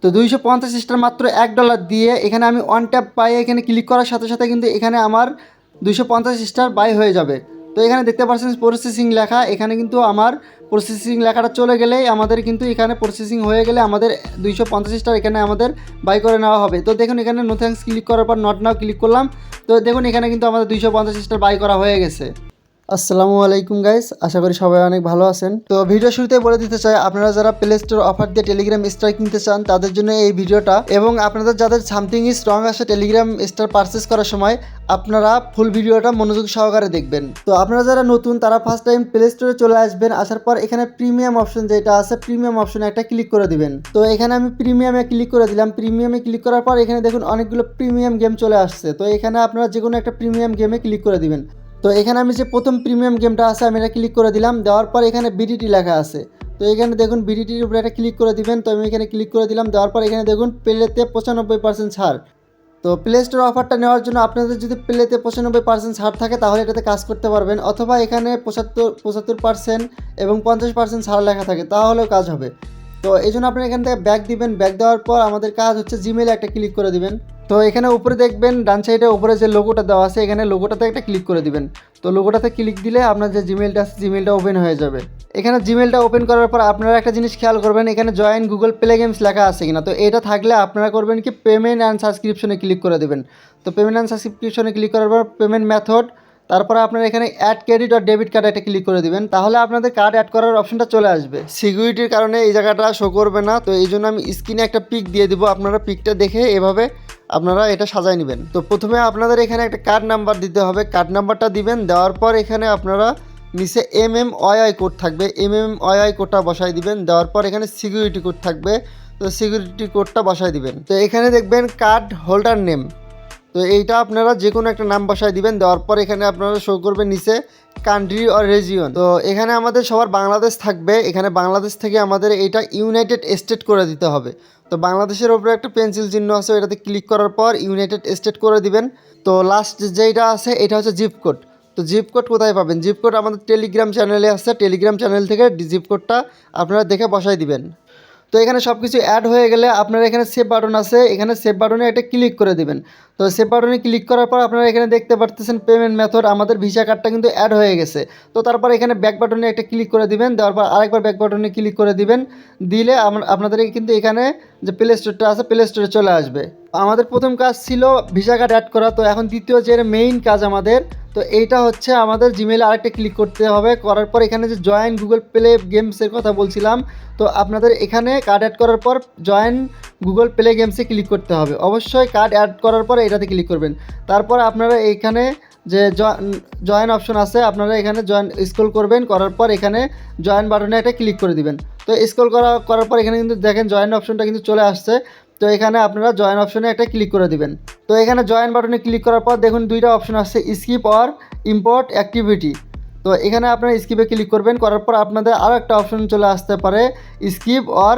তো 250 স্টার মাত্র $1 দিয়ে এখানে আমি অন ট্যাপ পাই, এখানে ক্লিক করার সাথে সাথে কিন্তু এখানে আমার 250 স্টার বাই হয়ে যাবে। তো এখানে দেখতে পাচ্ছেন প্রসেসিং লেখা, এখানে কিন্তু আমার প্রসেসিং লেখাটা চলে গেলেই আমাদের কিন্তু এখানে প্রসেসিং হয়ে গেলে আমাদের 250 স্টার এখানে আমাদের বাই করে নেওয়া হবে। তো দেখুন এখানে নো থ্যাঙ্কস ক্লিক করার পর নট নাও ক্লিক করলাম। তো দেখুন এখানে কিন্তু আমাদের 250 স্টার বাই করা হয়ে গেছে। আসসালামু আলাইকুম গাইস, আশা করি সবাই অনেক ভালো আছেন। তো ভিডিও শুরুতে বলে দিতে চাই, আপনারা যারা প্লে স্টোর অফার দিয়ে টেলিগ্রাম স্টার কিনতে চান তাদের জন্য এই ভিডিওটা, এবং আপনাদের যাদের সামথিং ইজ রং আসে টেলিগ্রাম স্টার পারচেস করার সময় আপনারা ফুল ভিডিওটা মনোযোগ সহকারে দেখবেন। তো আপনারা যারা নতুন তারা ফার্স্ট টাইম প্লে স্টোরে চলে আসবেন, আসার পর এখানে প্রিমিয়াম অপশন যেটা আছে প্রিমিয়াম অপশনে একটা ক্লিক করে দিবেন। তো এখানে আমি প্রিমিয়ামে ক্লিক করে দিলাম। প্রিমিয়ামে ক্লিক করার পর এখানে দেখুন অনেকগুলো প্রিমিয়াম গেম চলে আসছে। তো এখানে আপনারা যে কোনো একটা প্রিমিয়াম গেমে ক্লিক করে দিবেন। তো এখানে আমি যে প্রথম প্রিমিয়াম গেমটা আছে আমি এটা ক্লিক করে দিলাম। দেওয়ার পর এখানে বিডিটি লেখা আছে, তো এখানে দেখুন বিডিটির উপরে একটা ক্লিক করে দিবেন। তো আমি এখানে ক্লিক করে দিলাম। দেওয়ার পর এখানে দেখুন প্লেতে 95% ছাড়। তো প্লে স্টোর অফারটা নেওয়ার জন্য আপনাদের যদি প্লেতে 95% ছাড় থাকে তাহলে এটাতে কাজ করতে পারবেন, অথবা এখানে 75% এবং 50% ছাড় লেখা থাকে তাহলেও কাজ হবে। তো এই জন্য আপনারা এখান থেকে ব্যাক দিবেন। ব্যাক দেওয়ার পর আমাদের কাজ হচ্ছে জিমেলে একটা ক্লিক করে দিবেন। তো এখানে উপরে দেখবেন ডান সাইডে উপরে যে লোগোটা দেওয়া আছে এখানে লোগোটাতে একটা ক্লিক করে দিবেন। তো লোগোটাতে ক্লিক দিলে আপনার যে জিমেলটা আছে জিমেলটা ওপেন হয়ে যাবে। এখানে জিমেলটা ওপেন করার পর আপনারা একটা জিনিস খেয়াল করবেন, এখানে জয়েন গুগল প্লে গেমস লেখা আছে কিনা। তো এটা থাকলে আপনারা করবেন কি পেমেন্ট অ্যান্ড সাবস্ক্রিপশনে ক্লিক করে দেবেন। তো পেমেন্ট অ্যান্ড সাবস্ক্রিপশনে ক্লিক করার পর পেমেন্ট মেথড, তারপরে আপনারা এখানে অ্যাড ক্রেডিট আর ডেবিট কার্ড একটা ক্লিক করে দিবেন, তাহলে আপনাদের কার্ড অ্যাড করার অপশনটা চলে আসবে। সিকিউরিটির কারণে এই জায়গাটা শো করবে না, তো এই জন্য আমি স্ক্রিনে একটা পিক দিয়ে দিব। আপনারা পিকটা দেখে এভাবে আপনারা এটা সাজায় নেবেন। তো প্রথমে আপনাদের এখানে একটা কার্ড নাম্বার দিতে হবে, কার্ড নাম্বারটা দিবেন। দেওয়ার পর এখানে আপনারা নিচে MMYI কোড থাকবে, MMYI কোডটা বসাই দিবেন। দেওয়ার পর এখানে সিকিউরিটি কোড থাকবে, তো সিকিউরিটি কোডটা বসাই দিবেন। তো এখানে দেখবেন কার্ড হোল্ডার নেম, তো এইটা আপনারা যে কোনো একটা নাম বসায় দিবেন। দেওয়ার পর এখানে আপনারা শো করবে নিচে কান্ট্রি অর রিজিয়ন। তো এখানে আমাদের সবার বাংলাদেশ থাকবে, এখানে বাংলাদেশ থেকে আমাদের এইটা ইউনাইটেড স্টেট করে দিতে হবে। তো বাংলাদেশের ওপরে একটা পেন্সিল চিহ্ন আছে, এটাতে ক্লিক করার পর ইউনাইটেড স্টেট করে দিবেন। তো লাস্ট যেটা আছে এটা হচ্ছে জিপ কোড। তো জিপ কোড কোথায় পাবেন? জিপ কোড আমাদের টেলিগ্রাম চ্যানেলে আছে, টেলিগ্রাম চ্যানেল থেকে জিপ কোডটা আপনারা দেখে বসাই দিবেন। তো এখানে সব কিছু অ্যাড হয়ে গেলে আপনারা এখানে সেভ বাটন আছে, এখানে সেভ বাটনে একটা ক্লিক করে দিবেন। তো সেভ বাটনে ক্লিক করার পর আপনারা এখানে দেখতে পারতেছেন পেমেন্ট মেথড, আমাদের ভিসা কার্ডটা কিন্তু অ্যাড হয়ে গেছে। তো তারপর এখানে ব্যাক বাটনে একটা ক্লিক করে দিবেন। দেওয়ার পর আরেকবার ব্যাক বাটনে ক্লিক করে দিবেন। দিলে আপনাদের কিন্তু এখানে যে প্লে স্টোরটা আছে প্লে স্টোরে চলে আসবে। আমাদের প্রথম কাজ ছিল ভিসা কার্ড অ্যাড করা, তো এখন দ্বিতীয় যে মেইন কাজ আমাদের, তো এইটা হচ্ছে আমাদের জিমেলে আরেকটা ক্লিক করতে হবে। করার পর এখানে যে জয়েন গুগল প্লে গেমসের কথা বলছিলাম, তো আপনাদের এখানে কার্ড অ্যাড করার পর জয়েন গুগল প্লে গেমসে ক্লিক করতে হবে। অবশ্যই কার্ড অ্যাড করার পর এটাতে ক্লিক করবেন। তারপর আপনারা এইখানে যে জয়েন অপশন আছে আপনারা এখানে জয়েন স্ক্রল করবেন, করার পর এখানে জয়েন বাটনে একটা ক্লিক করে দিবেন। তো স্ক্রল করার পর এখানে কিন্তু দেখেন জয়েন অপশনটা কিন্তু চলে আসছে। তো এখানে আপনারা জয়েন অপশনে একটা ক্লিক করে দিবেন। তো এখানে জয়েন বাটনে ক্লিক করার পর দেখুন দুইটা অপশন আসছে, স্কিপ অর ইম্পোর্ট অ্যাক্টিভিটি। তো এখানে আপনারা স্কিপে ক্লিক করবেন, করার পর আপনাদের আরও একটা অপশন চলে আসতে পারে স্কিপ অর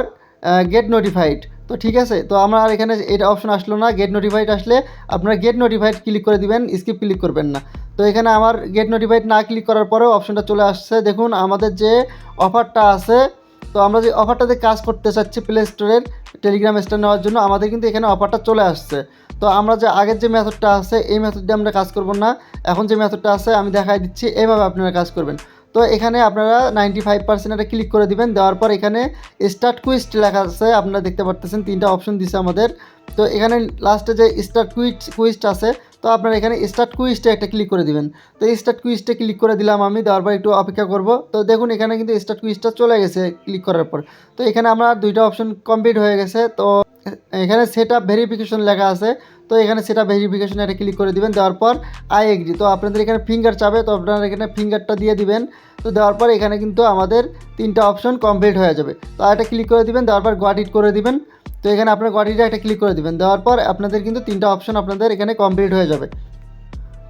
গেট নোটিফাইড। তো ঠিক আছে, তো আমার আর এখানে এটা অপশন আসলো না, গেট নোটিফাইড আসলে আপনারা গেট নোটিফাইড ক্লিক করে দিবেন, স্কিপ ক্লিক করবেন না। তো এখানে আমার গেট নোটিফাইড না ক্লিক করার পরেও অপশনটা চলে আসছে। দেখুন আমাদের যে অফারটা আছে, তো আমরা যে অফারটাতে কাজ করতে চাচ্ছি প্লে স্টোরের টেলিগ্রাম স্টোর নেওয়ার জন্য, আমাদের কিন্তু এখানে অফারটা চলে আসছে। তো আমরা যে আগের যে মেথডটা আছে এই মেথড দিয়ে আমরা কাজ করব না, এখন যে মেথডটা আছে আমি দেখাই দিচ্ছি, এইভাবে আপনারা কাজ করবেন। তো এখানে আপনারা 95% এটা ক্লিক করে দিবেন। দেওয়ার পর এখানে স্টার্ট কুইস্ট লেখা আছে, আপনারা দেখতে পারতেছেন তিনটা অপশন দিছে আমাদের। তো এখানে লাস্টে যে স্টার্ট কুইস্ট আছে, তো আপনারা এখানে স্টার্ট কুইস্টে একটা ক্লিক করে দিবেন। তো স্টার্ট কুইস্টে ক্লিক করে দিলাম আমি, দেওয়ার পর একটু অপেক্ষা করব। তো দেখুন এখানে কিন্তু স্টার্ট কুইস্টটা চলে গেছে ক্লিক করার পর। তো এখানে আমার দুইটা অপশন কমপ্লিট হয়ে গেছে। তো এখানে সেট আপ ভেরিফিকেশন লেখা আছে, তো এখানে সেট আপ ভেরিফিকেশনে একটা ক্লিক করে দিবেন। দেওয়ার পর আই এগ্রি। তো আপনাদের এখানে ফিঙ্গার চাবে, তো আপনারা এখানে ফিঙ্গারটা দিয়ে দিবেন। তো দেওয়ার পর এখানে কিন্তু আমাদের তিনটা অপশন কমপ্লিট হয়ে যাবে। তো এটা ক্লিক করে দিবেন, দেওয়ার পর গট ইট করে দিবেন। তো এখানে আপনার গট ইটে একটা ক্লিক করে দিবেন। দেওয়ার পর আপনাদের কিন্তু তিনটা অপশন আপনাদের এখানে কমপ্লিট হয়ে যাবে।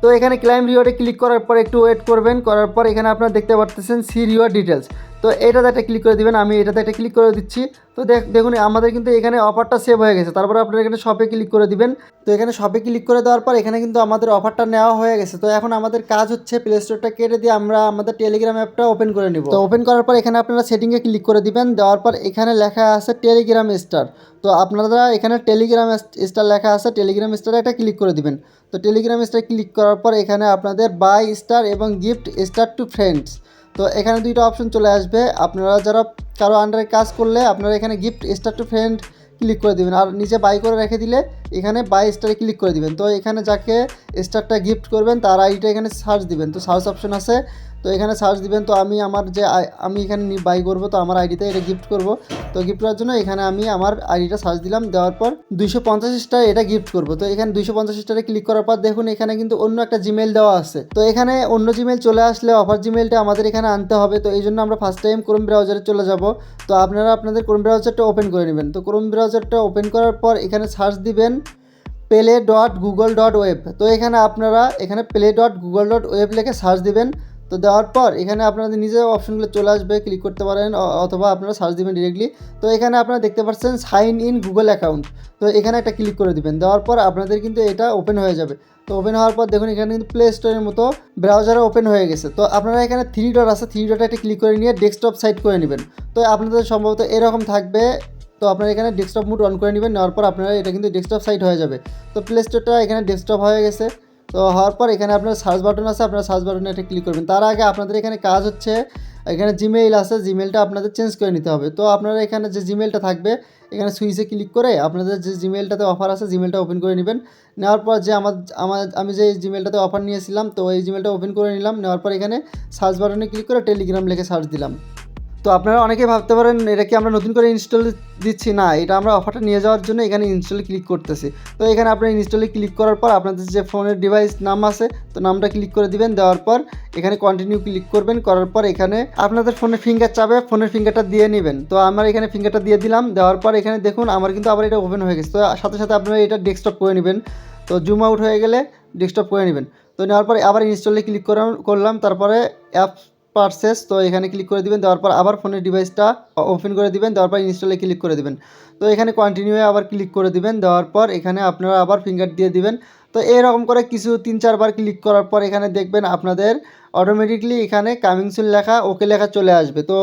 তো এখানে ক্লাইম রিওয়ার্ডে ক্লিক করার পর একটু ওয়েট করবেন, করার পর এখানে আপনারা দেখতে পারতেছেন সি রিওয়ার্ড ডিটেলস। তো এটাতে একটা ক্লিক করে দিবেন, আমি এটাতে একটা ক্লিক করে দিচ্ছি। তো দেখুন আমাদের কিন্তু এখানে অফারটা সেভ হয়ে গেছে। তারপরে আপনারা এখানে শপে ক্লিক করে দিবেন। তো এখানে শপে ক্লিক করে দেওয়ার পর এখানে কিন্তু আমাদের অফারটা নেওয়া হয়ে গেছে। তো এখন আমাদের কাজ হচ্ছে প্লে স্টোরটা কেটে দিয়ে আমরা আমাদের টেলিগ্রাম অ্যাপটা ওপেন করে নিব। তো ওপেন করার পর এখানে আপনারা সেটিংয়ে ক্লিক করে দিবেন, দেওয়ার পর এখানে লেখা আছে টেলিগ্রাম স্টার। তো আপনারা এখানে টেলিগ্রাম স্টার লেখা আছে, টেলিগ্রাম স্টারে একটা ক্লিক করে দিবেন। তো টেলিগ্রাম স্টার ক্লিক করার পর এখানে আপনাদের বাই স্টার এবং গিফট স্টার টু ফ্রেন্ডস, তো এখানে দুইটা অপশন চলে আসবে। আপনারা যারা কারো আন্ডারে কাজ করলে আপনারা এখানে gift star to friend click করে দিবেন, আর নিচে বাই করে রেখে দিলে এখানে বাই স্টারে ক্লিক করে দিবেন। তো এখানে যাকে স্টারটা গিফট করবেন তার আইডিটা এখানে সার্চ দিবেন। তো সার্চ অপশন আছে, তো এখানে সার্চ দিবেন। তো আমি আমার যে আমি এখানে বাই করব, তো আমার আইডিতে এটা গিফট করব। তো গিফট করার জন্য এখানে আমি আমার আইডিটা সার্চ দিলাম, দেওয়ার পর 250 স্টার এটা গিফট করব। তো এখানে 250 স্টারে ক্লিক করার পর দেখুন এখানে কিন্তু অন্য একটা জিমেল দেওয়া আছে। তো এখানে অন্য জিমেল চলে আসলে অফার জিমেলটা আমাদের এখানে আনতে হবে। তো এই জন্য আমরা ফার্স্ট টাইম ক্রোম ব্রাউজারে চলে যাব। তো আপনারা আপনাদের ক্রোম ব্রাউজারটা ওপেন করে নেবেন। তো ক্রোম ব্রাউজারটা ওপেন করার পর এখানে সার্চ দিবেন play.google.web। তো এখানে আপনারা এখানে play.google.web লিখে সার্চ দিবেন। তো দেওয়ার পর এখানে আপনাদের নিজের অপশনগুলো চলে আসবে, ক্লিক করতে পারেন অথবা আপনারা সার্চ দিবেন ডিরেক্টলি। তো এখানে আপনারা দেখতে পাচ্ছেন সাইন ইন গুগল অ্যাকাউন্ট। তো এখানে একটা ক্লিক করে দিবেন, দেওয়ার পর আপনাদের কিন্তু এটা ওপেন হয়ে যাবে। তো ওপেন হওয়ার পর দেখুন এখানে কিন্তু প্লে স্টোরের মতো ব্রাউজারে ওপেন হয়ে গেছে। তো আপনারা এখানে 3 ডট আছে, 3 ডটে একটা ক্লিক করে নিয়ে ডেস্কটপ সাইট করে নেবেন। তো আপনাদের সম্ভবত এরকম থাকবে। তো আপনারা এখানে ডেস্কটপ মোড অন করে নেবেন, নেওয়ার পর আপনারা এটা কিন্তু ডেস্কটপ সাইট হয়ে যাবে। তো প্লে স্টোরটা এখানে ডেস্কটপ হয়ে গেছে। তো হওয়ার পর এখানে আপনার সার্চ বাটন আছে, আপনারা সার্চ বাটনে একটা ক্লিক করবেন। তার আগে আপনাদের এখানে কাজ হচ্ছে, এখানে জিমেইল আছে, জিমেইলটা আপনাদের চেঞ্জ করে নিতে হবে। তো আপনারা এখানে যে জিমেইলটা থাকবে এখানে সুইচে ক্লিক করে আপনাদের যে জিমেইলটাতে অফার আছে জিমেইলটা ওপেন করে নেবেন। নেওয়ার পর যে আমি যে জিমেইলটাতে অফার নিয়েছিলাম তো এই জিমেইলটা ওপেন করে নিলাম। নেওয়ার পর এখানে সার্চ বাটনে ক্লিক করে টেলিগ্রাম লিখে সার্চ দিলাম। তো আপনারা অনেকেই ভাবতে পারেন এটা কি আমরা নতুন করে ইনস্টল দিচ্ছি, না, এটা আমরা অফারটা নিয়ে যাওয়ার জন্য এখানে ইনস্টলে ক্লিক করতেছি। তো এখানে আপনারা ইনস্টলে ক্লিক করার পর আপনাদের যে ফোনের ডিভাইস নাম আছে তো নামটা ক্লিক করে দিবেন, দেওয়ার পর এখানে কন্টিনিউ ক্লিক করবেন। করার পর এখানে আপনাদের ফোনের ফিঙ্গার চাবে, ফোনের ফিঙ্গারটা দিয়ে নেবেন। তো আমার এখানে ফিঙ্গারটা দিয়ে দিলাম, দেওয়ার পর এখানে দেখুন আমার কিন্তু আবার এটা ওপেন হয়ে গেছে। তো সাথে সাথে আপনারা এটা ডেস্কটপ করে নেবেন। তো জুম আউট হয়ে গেলে ডেস্কটপ করে নেবেন। তো নেওয়ার পরে আবার ইনস্টলে ক্লিক করলাম, তারপরে অ্যাপ পারচেস, তো এখানে ক্লিক করে দিবেন। দেওয়ার পর আবার ফোনের ডিভাইসটা ওপেন করে দিবেন, দেওয়ার পর ইনস্টলে ক্লিক করে দিবেন। তো এখানে কন্টিনিউয়ে আবার ক্লিক করে দিবেন, দেওয়ার পর এখানে আপনারা আবার ফিঙ্গার দিয়ে দিবেন। তো এরকম করে কিছু 3-4 বার ক্লিক করার পর এখানে দেখবেন আপনাদের অটোমেটিকলি এখানে কামিং সুন লেখা ওকে লেখা চলে আসবে। তো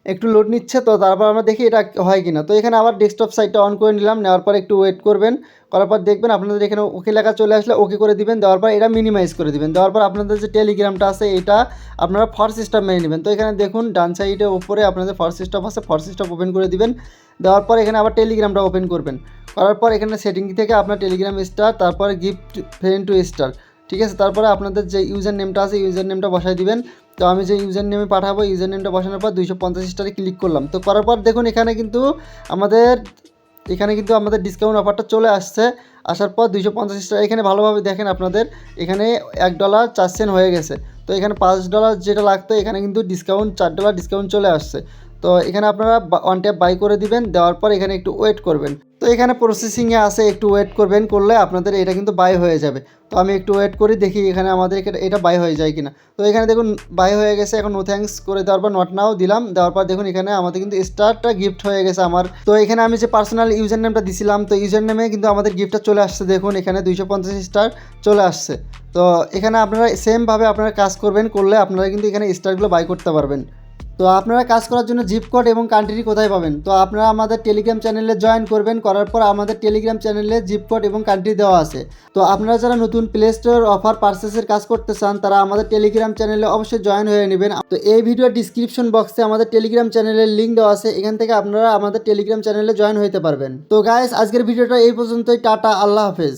একটু লোড নিচ্ছে, তো তারপর আমরা দেখি এটা হয় কিনা। তো এখানে আবার ডেস্কটপ সাইটটা অন করে নিলাম, নেওয়ার পর একটু ওয়েট করবেন। করার পর দেখবেন আপনাদের এখানে ওকে লেখা চলে আসলে ওকে করে দিবেন, দেওয়ার পর এটা মিনিমাইজ করে দিবেন। দেওয়ার পর আপনাদের যে টেলিগ্রামটা আছে এটা আপনারা ফর সিস্টেম মেনে নেবেন। তো এখানে দেখুন ডান সাইডে উপরে আপনাদের ফর সিস্টেম আছে, ফর সিস্টেম ওপেন করে দিবেন। দেওয়ার পর এখানে আবার টেলিগ্রামটা ওপেন করবেন। করার পর এখানে সেটিং থেকে আপনার টেলিগ্রাম স্টার, তারপরে গিফট ফ্রেন্ড টু স্টার, ঠিক আছে। তারপরে আপনাদের যে ইউজার নেমটা আছে ইউজার নেমটা বসাই দিবেন। তো আমি যে ইউজার নেমে পাঠাবো ইউজার নেমটা বসানোর পর 250 স্টারে ক্লিক করলাম। তো করার পর দেখুন এখানে কিন্তু আমাদের ডিসকাউন্ট অফারটা চলে আসছে। আসার পর 250 স্টার এখানে ভালোভাবে দেখেন আপনাদের এখানে $1.04 হয়ে গেছে। তো এখানে $5 যেটা লাগতো এখানে কিন্তু ডিসকাউন্ট $4 ডিসকাউন্ট চলে আসছে। তো এখানে আপনারা অন ট্যাপ বাই করে দিবেন, দেওয়ার পর এখানে একটু ওয়েট করবেন। তো এখানে প্রসেসিংয়ে আছে, একটু ওয়েট করবেন, করলে আপনাদের এটা কিন্তু বাই হয়ে যাবে। তো আমি একটু ওয়েট করি, দেখি এখানে আমাদের এটা বাই হয়ে যায় কিনা। তো এখানে দেখুন বাই হয়ে গেছে। এখন নো থ্যাঙ্কস করে দেওয়ার পর নট নাও দিলাম, দেওয়ার পর দেখুন এখানে আমাদের কিন্তু স্টারটা গিফট হয়ে গেছে আমার। তো এখানে আমি যে পার্সোনাল ইউজার নেমটা দিছিলাম তো ইউজার নেমে কিন্তু আমাদের গিফটটা চলে আসছে। দেখুন এখানে 250 স্টার চলে আসছে। তো এখানে আপনারা সেমভাবে আপনারা কাজ করবেন, করলে আপনারা কিন্তু এখানে স্টারগুলো বাই করতে পারবেন। তো আপনারা কাজ করার জন্য জিপ কোড এবং কান্ট্রি কোথায় পাবেন, তো আপনারা আমাদের টেলিগ্রাম চ্যানেলে জয়েন করবেন। করার পর আমাদের টেলিগ্রাম চ্যানেলে জিপ কোড এবং কান্ট্রি দেওয়া আছে। তো আপনারা যারা নতুন প্লে স্টোর অফার পারচেসের কাজ করতে চান তারা আমাদের টেলিগ্রাম চ্যানেলে অবশ্যই জয়েন হয়ে নেবেন। তো এই ভিডিওর ডিসক্রিপশন বক্সে আমাদের টেলিগ্রাম চ্যানেলের লিঙ্ক দেওয়া আছে, এখান থেকে আপনারা আমাদের টেলিগ্রাম চ্যানেলে জয়েন হতে পারবেন। তো গাইস আজকের ভিডিওটা এই পর্যন্তই, টাটা, আল্লাহ হাফেজ।